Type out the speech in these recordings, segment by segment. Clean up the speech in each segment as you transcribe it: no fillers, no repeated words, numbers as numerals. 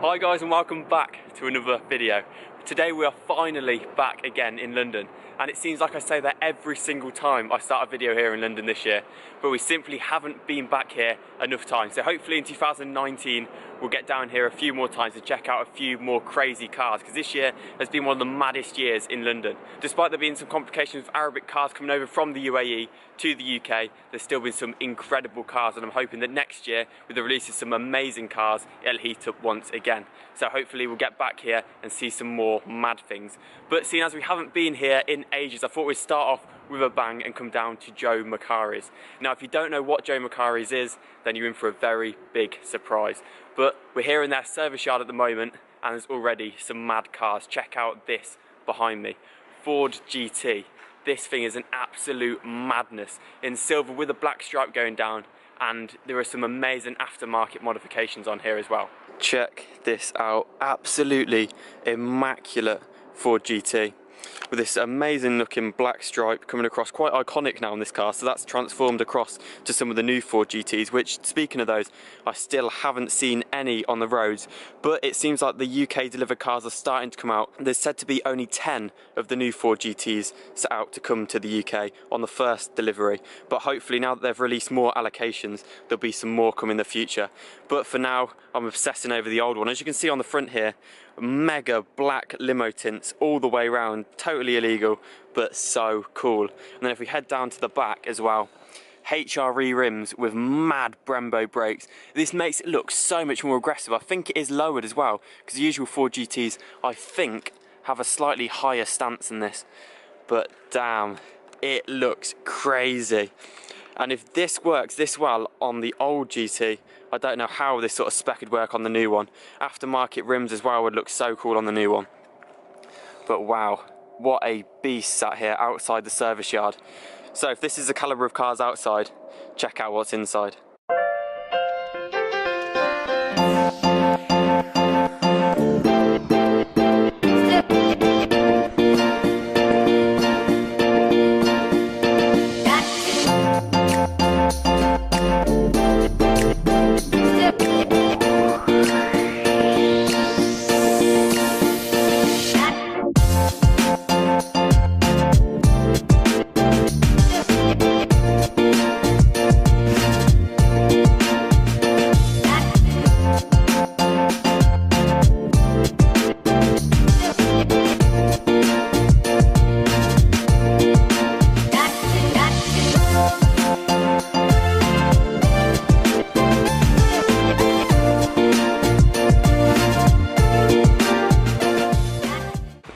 Hi guys and welcome back to another video. Today we are finally back again in London, and it seems like I say that every single time I start a video here in London this year, but we simply haven't been back here enough times. So hopefully in 2019 we'll get down here a few more times to check out a few more crazy cars, because this year has been one of the maddest years in London. Despite there being some complications with Arabic cars coming over from the UAE to the UK, there's still been some incredible cars, and I'm hoping that next year with the release of some amazing cars it'll heat up once again. So hopefully we'll get back here and see some more mad things. But seeing as we haven't been here in ages, I thought we'd start off with a bang and come down to Joe Macari's. Now if you don't know what Joe Macari's is, then you're in for a very big surprise. But we're here in their service yard at the moment, and there's already some mad cars. Check out this behind me, Ford GT. This thing is an absolute madness, in silver with a black stripe going down, and there are some amazing aftermarket modifications on here as well. Check this out, absolutely immaculate Ford GT with this amazing looking black stripe coming across, quite iconic now in this car. So that's transformed across to some of the new Ford GTs, which, speaking of those, I still haven't seen any on the roads, but it seems like the UK delivered cars are starting to come out. There's said to be only 10 of the new Ford GTs set out to come to the UK on the first delivery, but hopefully now that they've released more allocations there'll be some more come in the future. But for now I'm obsessing over the old one. As you can see on the front here, mega black limo tints all the way around, totally illegal but so cool. And then if we head down to the back as well, HRE rims with mad Brembo brakes. This makes it look so much more aggressive. I think it is lowered as well, because the usual Ford GTs I think have a slightly higher stance than this, but damn, it looks crazy. And if this works this well on the old GT, I don't know how this sort of spec would work on the new one. Aftermarket rims as well would look so cool on the new one. But wow, what a beast sat here outside the service yard. So if this is the calibre of cars outside, check out what's inside.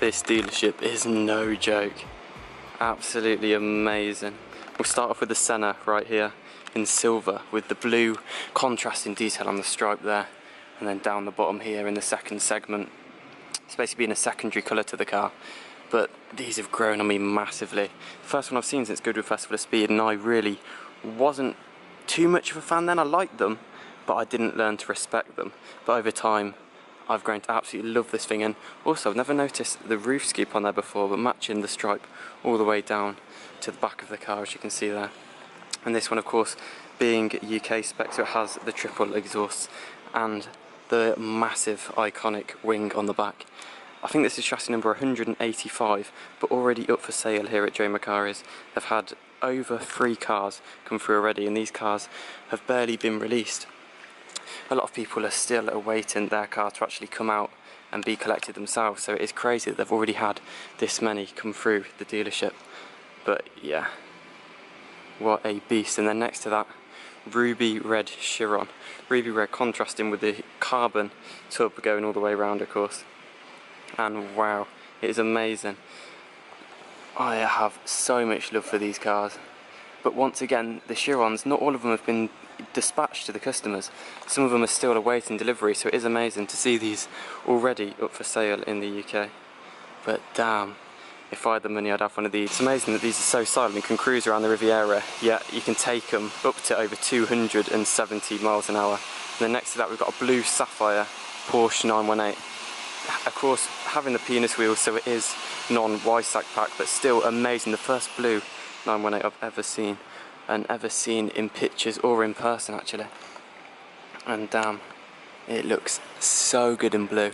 This dealership is no joke, absolutely amazing. We'll start off with the Senna right here in silver with the blue contrasting detail on the stripe there, and then down the bottom here in the second segment. It's basically been a secondary colour to the car, but these have grown on me massively. The first one I've seen since Goodwood Festival of Speed, and I really wasn't too much of a fan then. I liked them, but I didn't learn to respect them. But over time I've grown to absolutely love this thing. And also I've never noticed the roof scoop on there before, but matching the stripe all the way down to the back of the car, as you can see there. And this one, of course, being UK spec, so it has the triple exhausts and the massive iconic wing on the back. I think this is chassis number 185, but already up for sale here at Joe Macari's. They've had over 3 cars come through already, and these cars have barely been released. A lot of people are still awaiting their car to actually come out and be collected themselves, so it is crazy that they've already had this many come through the dealership. But yeah, what a beast. And then next to that, ruby red Chiron. Ruby red contrasting with the carbon tub going all the way around, of course. And wow, it is amazing. I have so much love for these cars. But once again, the Chirons, not all of them have been dispatched to the customers. Some of them are still awaiting delivery, so it is amazing to see these already up for sale in the UK. But damn, if I had the money I'd have one of these. It's amazing that these are so silent. You can cruise around the Riviera, yet you can take them up to over 270 miles an hour. And then next to that we've got a blue sapphire Porsche 918. Of course, having the penis wheel, so it is non-Y-Sac pack, but still amazing. The first blue 918 I've ever seen, and ever seen in pictures or in person actually. And damn, It looks so good in blue.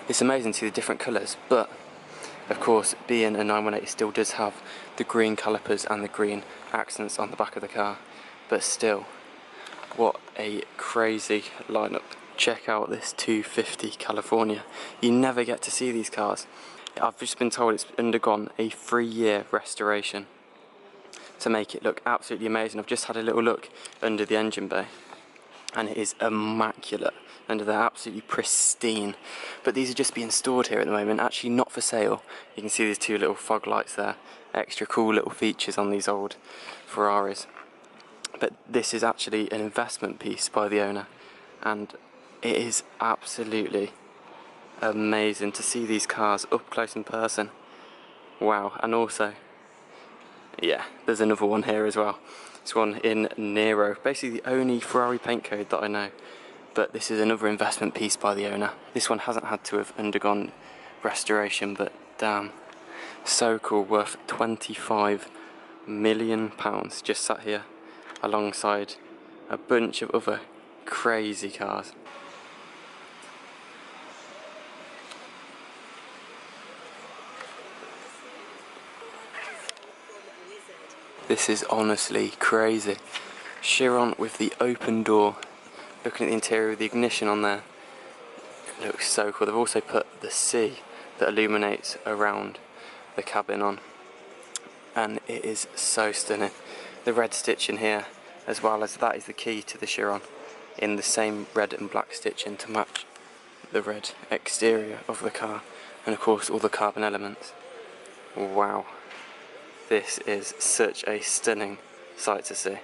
It's amazing to see the different colours, but of course, being a 918, it still does have the green calipers and the green accents on the back of the car. But still, what a crazy lineup. Check out this 250 California. You never get to see these cars. I've just been told it's undergone a 3-year restoration to make it look absolutely amazing. I've just had a little look under the engine bay and it is immaculate under there, absolutely pristine. But these are just being stored here at the moment, actually not for sale. You can see these 2 little fog lights there, extra cool little features on these old Ferraris. But this is actually an investment piece by the owner, and it is absolutely amazing to see these cars up close in person. Wow. And also, yeah, there's another one here as well. This one in Nero, basically the only Ferrari paint code that I know. But this is another investment piece by the owner. This one hasn't had to have undergone restoration, but damn, so cool, worth £25 million, just sat here alongside a bunch of other crazy cars. This is honestly crazy. Chiron with the open door. Looking at the interior with the ignition on there, it looks so cool. They've also put the sea that illuminates around the cabin on, and it is so stunning. The red stitching here, as well as that is the key to the Chiron, in the same red and black stitching to match the red exterior of the car, and of course all the carbon elements. Wow, this is such a stunning sight to see.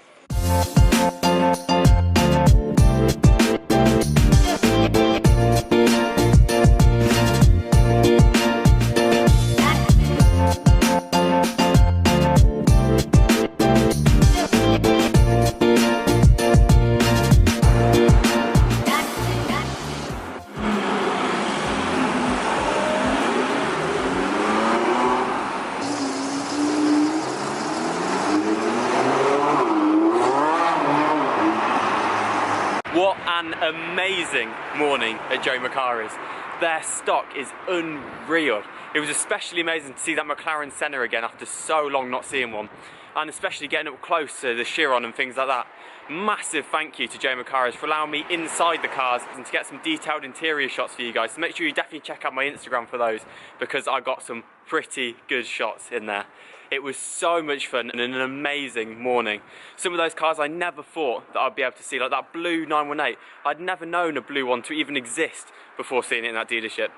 What an amazing morning at Joe Macari's. Their stock is unreal. It was especially amazing to see that MCLAREN Senna again after so long not seeing one, and especially getting up close to the Chiron and things like that. Massive thank you to Joe Macari's for allowing me inside the cars and to get some detailed interior shots for you guys. So make sure you definitely check out my Instagram for those, because I got some pretty good shots in there. It was so much fun and an amazing morning. Some of those cars I never thought that I'd be able to see, like that blue 918. I'd never known a blue one to even exist before seeing it in that dealership.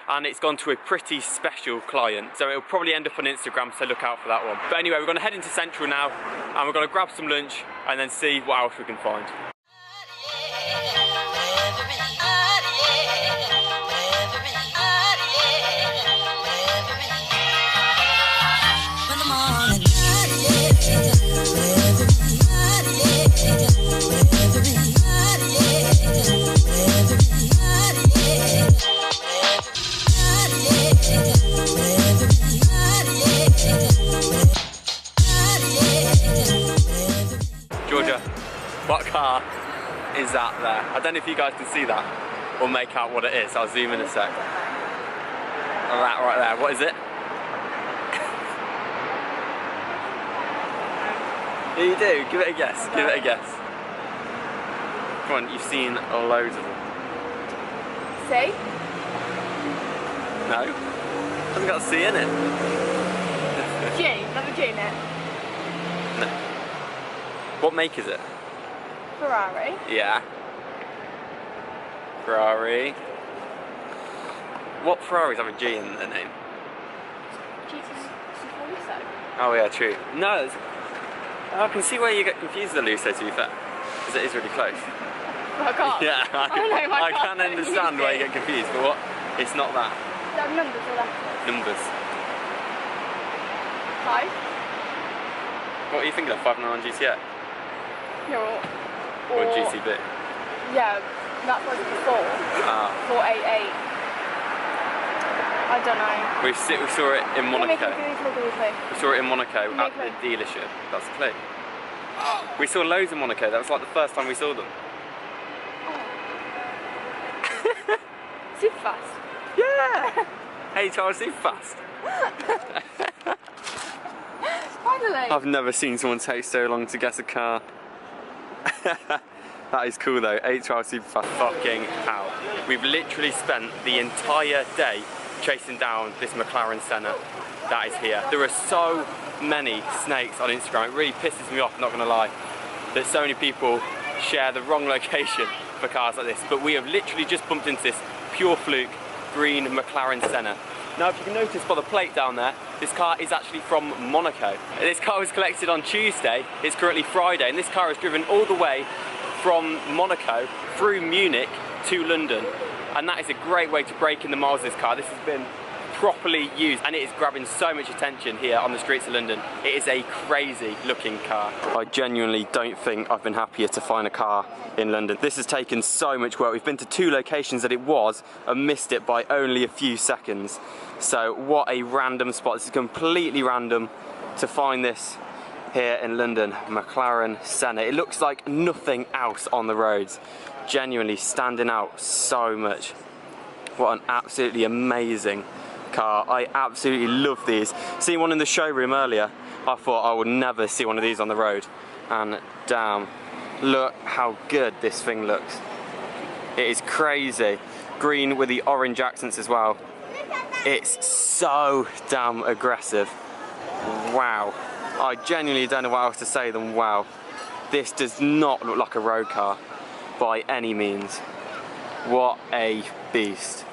And it's gone to a pretty special client, so it'll probably end up on Instagram, so look out for that one. But anyway, we're going to head into Central now, and we're going to grab some lunch and then see what else we can find. What car is that there? I don't know if you guys can see that or make out what it is. I'll zoom in a sec. That right there, what is it? Yeah, you do, give it a guess, give it a guess. Come on, you've seen loads of them. C? No, hasn't got a C in it. G, another G in it. No. What make is it? Ferrari. Yeah. Ferrari. What Ferraris have a G in their name? Oh yeah, true. No, I can see where you get confused with the Lusso, to be fair, because it is really close. My car? Yeah, I can understand why you get confused, but what? It's not that. Is that numbers or letters? Numbers. 5? What are you thinking of? 599 GTX? No. Or GTB? Yeah, that's like before. 488. I don't know. We saw it in Monaco. We saw it in Monaco at the dealership. That's a clue. We saw loads in Monaco. That was like the first time we saw them. Super fast. Yeah! HR Superfast. Finally. I've never seen someone take so long to guess a car. That is cool though, HR Superfast. Fucking hell. We've literally spent the entire day chasing down this MCLAREN Senna that is here. There are so many snakes on Instagram. It really pisses me off, not gonna lie, that so many people share the wrong location for cars like this. But we have literally just bumped into this pure fluke green MCLAREN Senna. Now, if you can notice by the plate down there, this car is actually from Monaco. This car was collected on Tuesday, it's currently Friday, and this car is driven all the way from Monaco through Munich to London. And that is a great way to break in the miles of this car. This has been properly used and it is grabbing so much attention here on the streets of London. It is a crazy looking car. I genuinely don't think I've been happier to find a car in London. This has taken so much work. We've been to 2 locations that it was and missed it by only a few seconds. So what a random spot. This is completely random to find this here in London. MCLAREN Senna. It looks like nothing else on the roads. Genuinely standing out so much. What an absolutely amazing car. I absolutely love these. Seeing one in the showroom earlier, I thought I would never see one of these on the road. And damn, look how good this thing looks. It is crazy. Green with the orange accents as well. It's so damn aggressive. Wow. I genuinely don't know what else to say than wow. This does not look like a road car by any means. What a beast.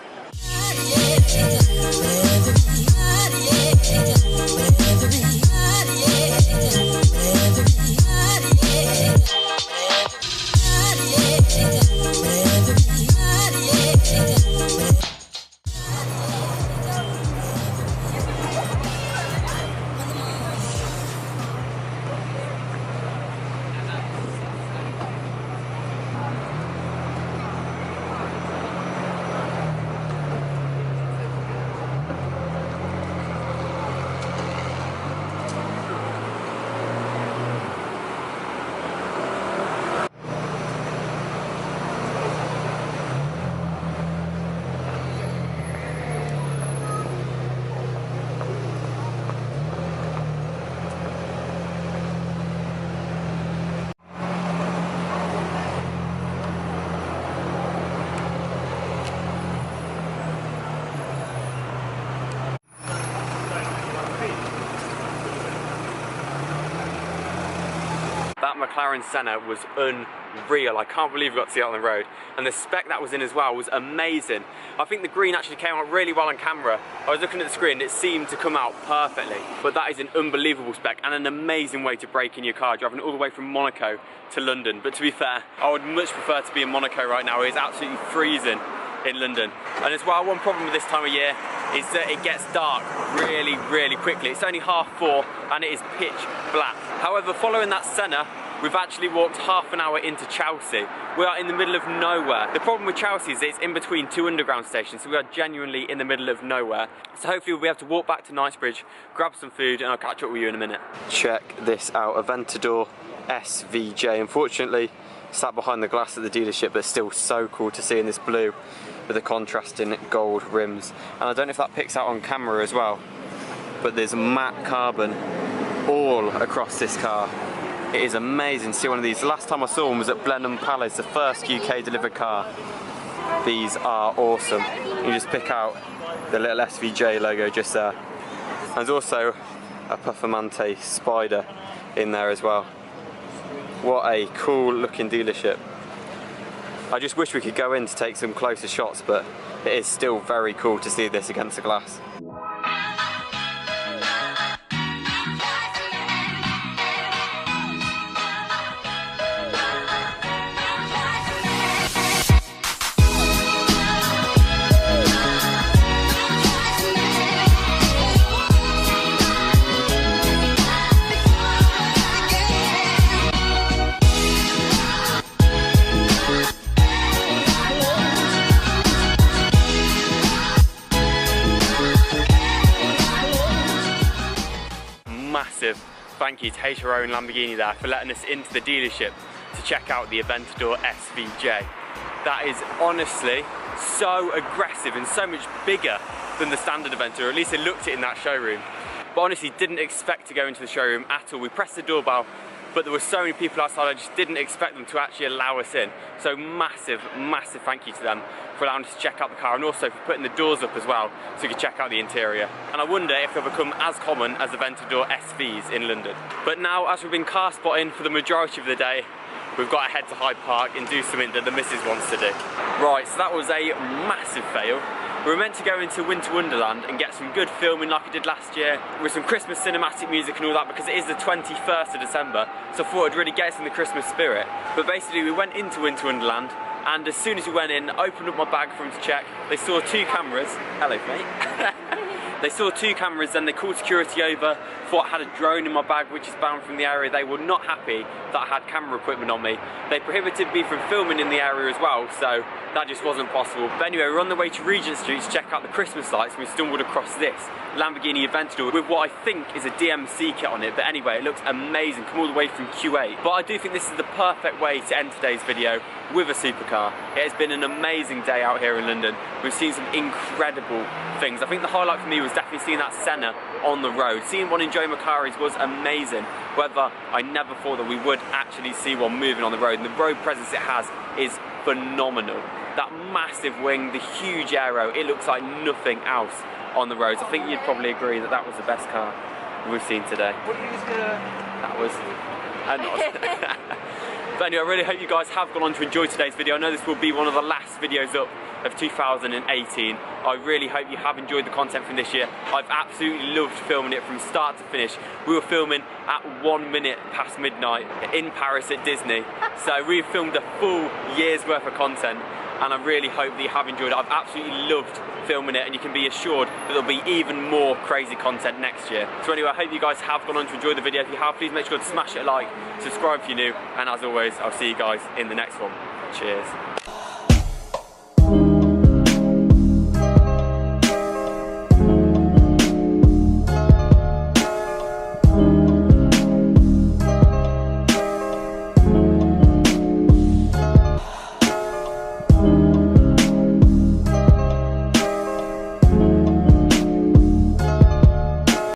That MCLAREN Senna was unreal. I can't believe we got to see it on the road. And the spec that was in as well was amazing. I think the green actually came out really well on camera. I was looking at the screen and it seemed to come out perfectly. But that is an unbelievable spec and an amazing way to break in your car, driving all the way from Monaco to London. But to be fair, I would much prefer to be in Monaco right now. It is absolutely freezing in London. And as well, one problem with this time of year is that it gets dark really, really quickly. It's only 4:30 and it is pitch black. However, following that Senna, we've actually walked half an hour into Chelsea. We are in the middle of nowhere. The problem with Chelsea is it's in between 2 underground stations, so we are genuinely in the middle of nowhere. So hopefully we'll be able to walk back to Knightsbridge, grab some food, and I'll catch up with you in a minute. Check this out, Aventador SVJ. Unfortunately, sat behind the glass at the dealership, but still so cool to see in this blue with the contrasting gold rims. And I don't know if that picks out on camera as well, but there's matte carbon all across this car. It is amazing to see one of these. The last time I saw one was at Blenheim Palace, the first UK delivered car. These are awesome. You just pick out the little SVJ logo just there. And there's also a Puffamante Spider in there as well. What a cool looking dealership. I just wish we could go in to take some closer shots, but it is still very cool to see this against the glass. Massive thank you to Chiron Lamborghini there for letting us into the dealership to check out the Aventador SVJ. That is honestly so aggressive and so much bigger than the standard Aventador, or at least it looked it in that showroom. But honestly, didn't expect to go into the showroom at all. We pressed the doorbell, but there were so many people outside, I just didn't expect them to actually allow us in. So massive, massive thank you to them for allowing us to check out the car, and also for putting the doors up as well, so we could check out the interior. And I wonder if they'll become as common as Aventador SVs in London. But now, as we've been car spotting for the majority of the day, we've got to head to Hyde Park and do something that the missus wants to do. Right, so that was a massive fail. We were meant to go into Winter Wonderland and get some good filming like I did last year, with some Christmas cinematic music and all that, because it is the 21st of December, so I thought it'd really get us in the Christmas spirit. But basically we went into Winter Wonderland, and as soon as we went in, opened up my bag for them to check, they saw 2 cameras. Hello, mate. They saw 2 cameras, then they called security over, thought I had a drone in my bag which is banned from the area. They were not happy that I had camera equipment on me. They prohibited me from filming in the area as well, so that just wasn't possible. But anyway, we're on the way to Regent Street to check out the Christmas lights, and we stumbled across this Lamborghini Aventador with what I think is a DMC kit on it. But anyway, it looks amazing, come all the way from Q8. But I do think this is the perfect way to end today's video with a supercar. It has been an amazing day out here in London. We've seen some incredible things. I think the highlight for me was definitely seeing that Senna on the road. Seeing one in Joe Macari's was amazing. However, I never thought that we would actually see one moving on the road, and the road presence it has is phenomenal. That massive wing, the huge aero, it looks like nothing else on the roads. I think you'd probably agree that that was the best car we've seen today. What are you just gonna... That was... But anyway, I really hope you guys have gone on to enjoy today's video. I know this will be one of the last videos up of 2018. I really hope you have enjoyed the content from this year. I've absolutely loved filming it from start to finish. We were filming at 1 minute past midnight in Paris at Disney. So we've filmed a full year's worth of content, and I really hope that you have enjoyed it. I've absolutely loved filming it, and you can be assured that there'll be even more crazy content next year. So anyway, I hope you guys have gone on to enjoy the video. If you have, please make sure to smash it a like, subscribe if you're new, and as always, I'll see you guys in the next one. Cheers.